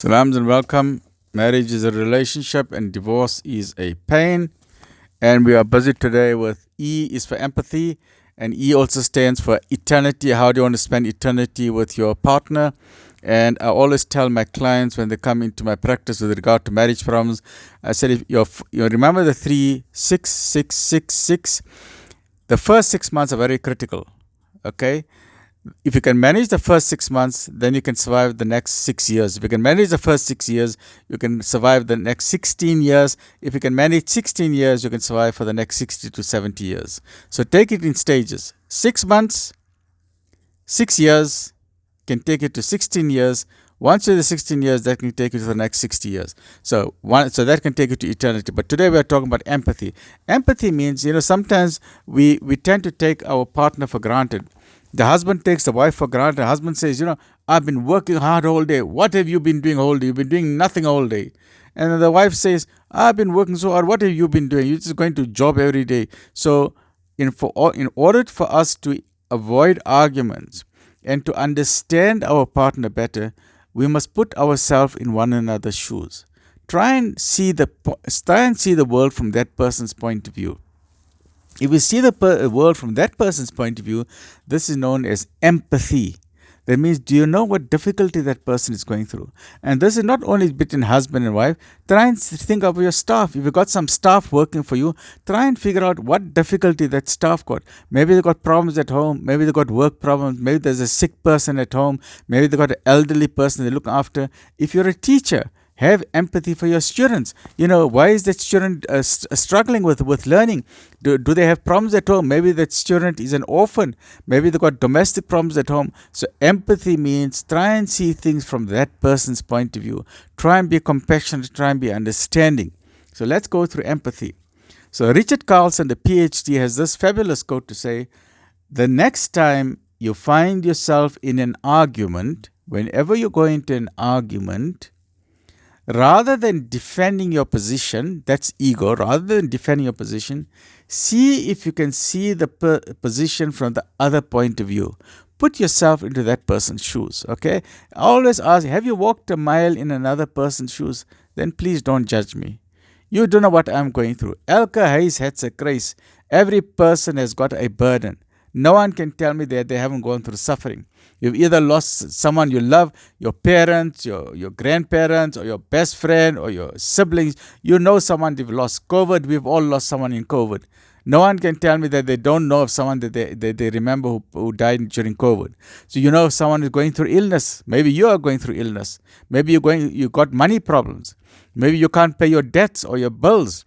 Salams and welcome. Marriage is a relationship and divorce is a pain. And we are busy today with E is for empathy, and E also stands for eternity. How do you want to spend eternity with your partner? And I always tell my clients when they come into my practice with regard to marriage problems, I said, if you remember the 3-6-6-6-6, the first 6 months are very critical. Okay? If you can manage the first 6 months, then you can survive the next 6 years. If you can manage the first 6 years, you can survive the next 16 years. If you can manage 16 years, you can survive for the next 60 to 70 years. So take it in stages. 6 months, 6 years can take it to 16 years. Once you're the 16 years, that can take you to the next 60 years. So that can take you to eternity. But today we're talking about empathy. Empathy means, sometimes we tend to take our partner for granted. The husband takes the wife for granted. The husband says, I've been working hard all day. What have you been doing all day? You've been doing nothing all day. And then the wife says, I've been working so hard. What have you been doing? You're just going to job every day. So in order for us to avoid arguments and to understand our partner better, we must put ourselves in one another's shoes. Try and see the world from that person's point of view. If we see the world from that person's point of view, this is known as empathy. That means, do you know what difficulty that person is going through? And this is not only between husband and wife. Try and think of your staff. If you've got some staff working for you, try and figure out what difficulty that staff got. Maybe they've got problems at home. Maybe they've got work problems. Maybe there's a sick person at home. Maybe they've got an elderly person they look after. If you're a teacher, have empathy for your students. Why is that student struggling with learning? Do they have problems at home? Maybe that student is an orphan. Maybe they've got domestic problems at home. So empathy means try and see things from that person's point of view. Try and be compassionate. Try and be understanding. So let's go through empathy. So Richard Carlson, the PhD, has this fabulous quote to say, the next time you find yourself in an argument, whenever you go into an argument, rather than defending your position, that's ego, rather than defending your position, see if you can see the position from the other point of view. Put yourself into that person's shoes, okay? I always ask, have you walked a mile in another person's shoes? Then please don't judge me. You don't know what I'm going through. Elke huis het sy kruis. Every person has got a burden. No one can tell me that they haven't gone through suffering. You've either lost someone you love, your parents, your grandparents, or your best friend, or your siblings. You know someone they've lost. COVID, we've all lost someone in COVID. No one can tell me that they don't know of someone that they remember who died during COVID. So you know if someone is going through illness. Maybe you are going through illness. Maybe you got money problems. Maybe you can't pay your debts or your bills.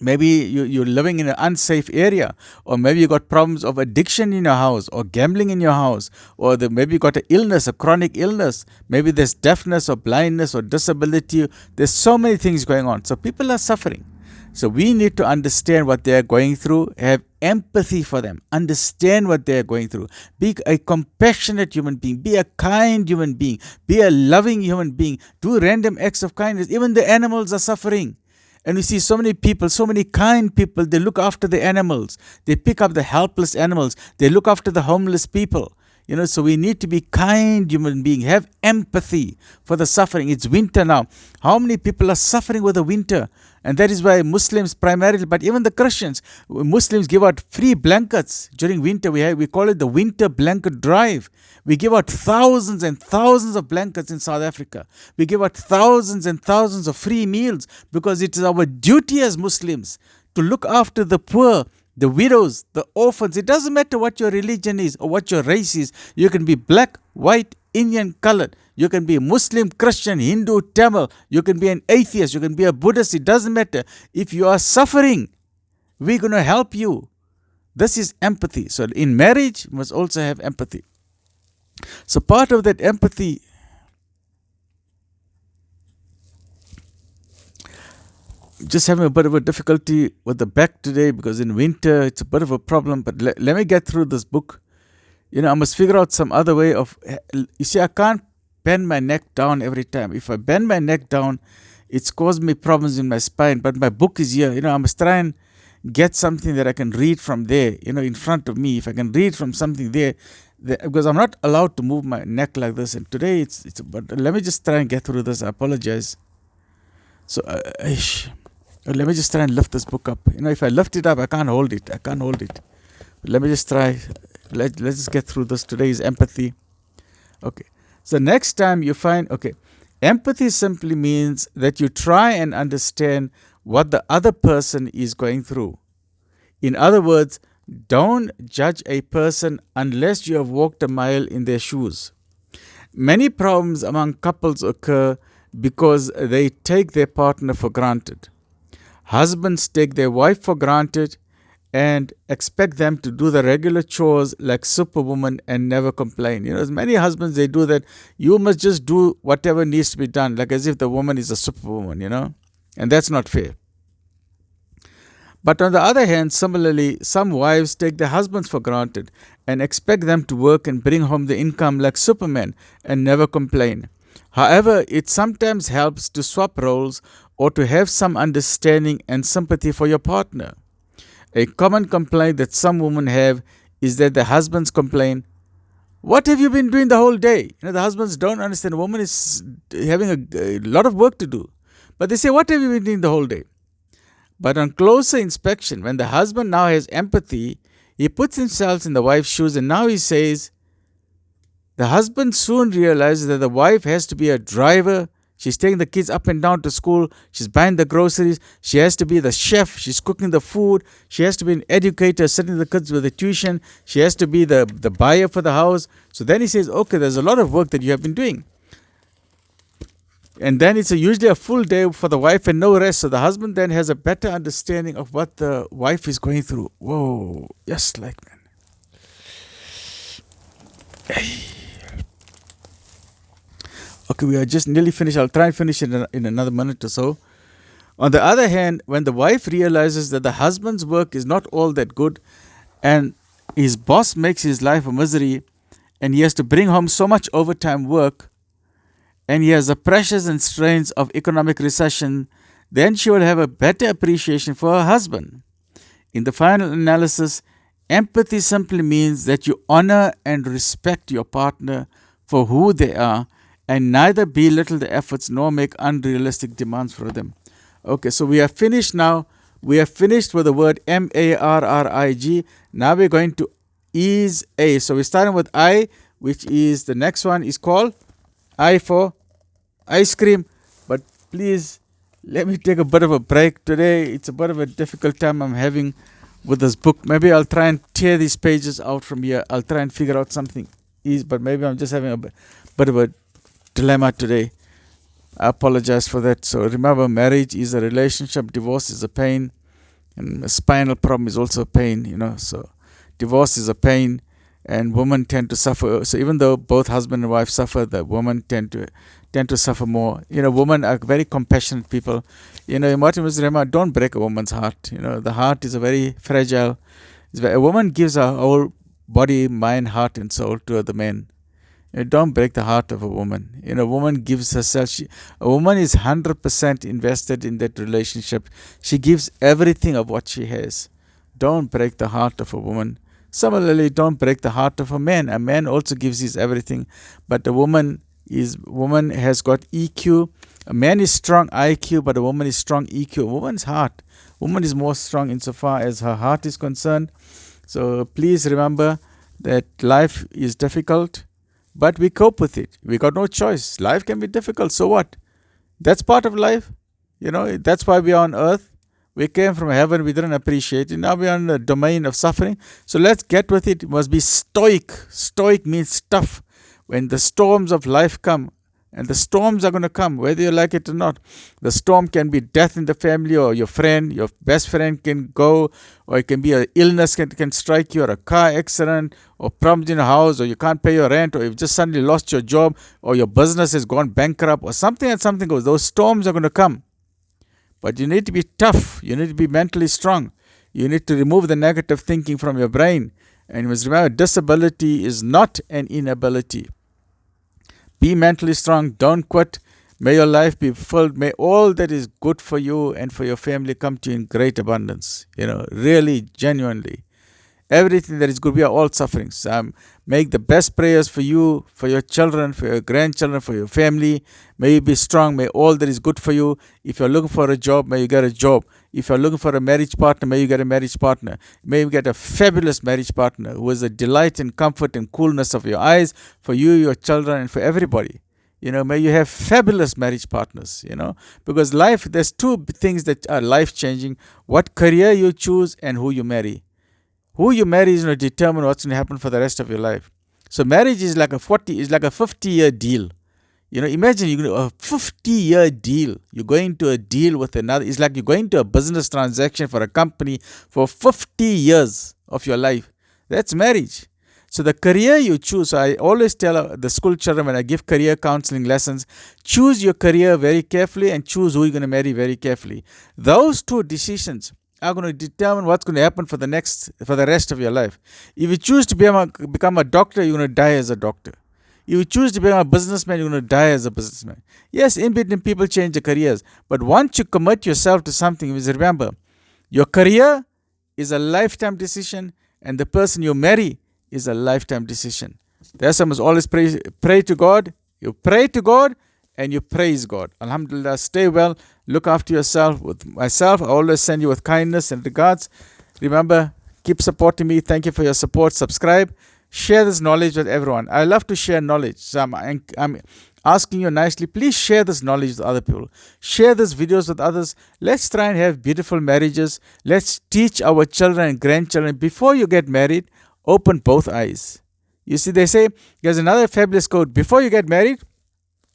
Maybe you're living in an unsafe area, or maybe you got problems of addiction in your house, or gambling in your house, or maybe you got an illness, a chronic illness. Maybe there's deafness or blindness or disability. There's so many things going on. So people are suffering. So we need to understand what they're going through, have empathy for them, understand what they're going through. Be a compassionate human being, be a kind human being, be a loving human being, do random acts of kindness. Even the animals are suffering. And we see so many people, so many kind people, they look after the animals. They pick up the helpless animals. They look after the homeless people. So we need to be kind human beings. Have empathy for the suffering. It's winter now. How many people are suffering with the winter? And that is why Muslims primarily, but even the Christians, Muslims give out free blankets during winter. We call it the winter blanket drive. We give out thousands and thousands of blankets in South Africa. We give out thousands and thousands of free meals because it is our duty as Muslims to look after the poor, the widows, the orphans. It doesn't matter what your religion is or what your race is. You can be black, white, Indian, colored. You can be Muslim, Christian, Hindu, Tamil. You can be an atheist. You can be a Buddhist. It doesn't matter. If you are suffering, we're going to help you. This is empathy. So in marriage, you must also have empathy. So part of that empathy, just having a bit of a difficulty with the back today because in winter it's a bit of a problem. But let me get through this book. I must figure out some other way of. You see, I can't bend my neck down every time. If I bend my neck down, it's caused me problems in my spine. But my book is here. I must try and get something that I can read from there, in front of me. If I can read from something there, Because I'm not allowed to move my neck like this. And today but let me just try and get through this. I apologize. So, let me just try and lift this book up. If I lift it up, I can't hold it. But let me just try. Let's just get through this. Today is empathy. Okay. So next time you find, empathy simply means that you try and understand what the other person is going through. In other words, don't judge a person unless you have walked a mile in their shoes. Many problems among couples occur because they take their partner for granted. Husbands take their wife for granted and expect them to do the regular chores like superwoman and never complain. As many husbands, they do that. You must just do whatever needs to be done, like as if the woman is a superwoman, and that's not fair. But on the other hand, similarly, some wives take their husbands for granted and expect them to work and bring home the income like supermen and never complain. However, it sometimes helps to swap roles or to have some understanding and sympathy for your partner. A common complaint that some women have is that the husbands complain, "What have you been doing the whole day?" The husbands don't understand. A woman is having a lot of work to do. But they say, "What have you been doing the whole day?" But on closer inspection, when the husband now has empathy, he puts himself in the wife's shoes, and now he says, the husband soon realizes that the wife has to be a driver. She's taking the kids up and down to school. She's buying the groceries. She has to be the chef. She's cooking the food. She has to be an educator, sending the kids with the tuition. She has to be the buyer for the house. So then he says, okay, there's a lot of work that you have been doing. And then it's usually a full day for the wife and no rest. So the husband then has a better understanding of what the wife is going through. Whoa, yes, like man. Okay, we are just nearly finished. I'll try and finish it in another minute or so. On the other hand, when the wife realizes that the husband's work is not all that good and his boss makes his life a misery and he has to bring home so much overtime work and he has the pressures and strains of economic recession, then she will have a better appreciation for her husband. In the final analysis, empathy simply means that you honor and respect your partner for who they are and neither belittle the efforts nor make unrealistic demands for them. Okay, so we are finished now. We are finished with the word M-A-R-R-I-G. Now we're going to is A. So we're starting with I, which is the next one is called I for ice cream. But please, let me take a bit of a break. Today, it's a bit of a difficult time I'm having with this book. Maybe I'll try and tear these pages out from here. I'll try and figure out something. But maybe I'm just having a bit of a dilemma today. I apologize for that. So remember, marriage is a relationship. Divorce is a pain. And a spinal problem is also a pain, So divorce is a pain. And women tend to suffer. So even though both husband and wife suffer, the women tend to suffer more. Women are very compassionate people. Martin was Rema, don't break a woman's heart. The heart is a very fragile. A woman gives her whole body, mind, heart, and soul to the man. Don't break the heart of a woman. A woman gives herself. A woman is 100% invested in that relationship. She gives everything of what she has. Don't break the heart of a woman. Similarly, don't break the heart of a man. A man also gives his everything, but a woman has got EQ. A man is strong IQ, but a woman is strong EQ. A woman's heart. Woman is more strong insofar as her heart is concerned. So please remember that life is difficult, but we cope with it. We got no choice. Life can be difficult. So what? That's part of life. That's why we are on earth. We came from heaven, we didn't appreciate it. Now we are in the domain of suffering. So let's get with it. It must be stoic. Stoic means tough. When the storms of life come, and the storms are going to come, whether you like it or not. The storm can be death in the family, or your best friend can go, or it can be an illness can strike you, or a car accident, or problems in a house, or you can't pay your rent, or you've just suddenly lost your job, or your business has gone bankrupt, or something goes. Those storms are going to come. But you need to be tough. You need to be mentally strong. You need to remove the negative thinking from your brain. And you must remember, disability is not an inability. Be mentally strong. Don't quit. May your life be filled. May all that is good for you and for your family come to you in great abundance. Really, genuinely. Everything that is good, we are all suffering. So, make the best prayers for you, for your children, for your grandchildren, for your family. May you be strong. May all that is good for you. If you're looking for a job, may you get a job. If you're looking for a marriage partner, may you get a marriage partner. May you get a fabulous marriage partner who is a delight and comfort and coolness of your eyes for you, your children, and for everybody. May you have fabulous marriage partners, because there's two things that are life changing: what career you choose and who you marry. Who you marry is going to determine what's going to happen for the rest of your life. So marriage is like a 50-year deal. Imagine a 50-year deal. You're going to a deal with another. It's like you're going to a business transaction for a company for 50 years of your life. That's marriage. So the career you choose, I always tell the school children when I give career counseling lessons, choose your career very carefully and choose who you're going to marry very carefully. Those two decisions are going to determine what's going to happen for the rest of your life. If you choose to become a doctor, you're going to die as a doctor. If you choose to become a businessman, you're going to die as a businessman. Yes, in between people change their careers, but once you commit yourself to something, remember, your career is a lifetime decision, and the person you marry is a lifetime decision. That's why I must always pray to God. You pray to God and you praise God. Alhamdulillah, stay well, look after yourself. With myself, I always send you with kindness and regards. Remember, keep supporting me. Thank you for your support. Subscribe. Share this knowledge with everyone. I love to share knowledge. So I'm asking you nicely, please share this knowledge with other people. Share these videos with others. Let's try and have beautiful marriages. Let's teach our children and grandchildren, before you get married, open both eyes. You see, they say, there's another fabulous quote: before you get married,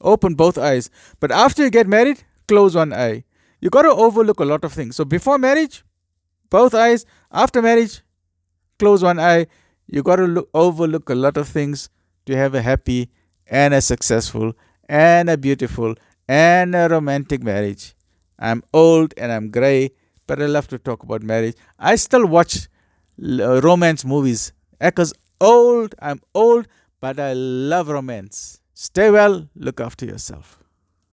open both eyes. But after you get married, close one eye. You got to overlook a lot of things. So before marriage, both eyes. After marriage, close one eye. You got to overlook a lot of things to have a happy and a successful and a beautiful and a romantic marriage. I'm old and I'm gray, but I love to talk about marriage. I still watch romance movies. Because I'm old, but I love romance. Stay well, look after yourself.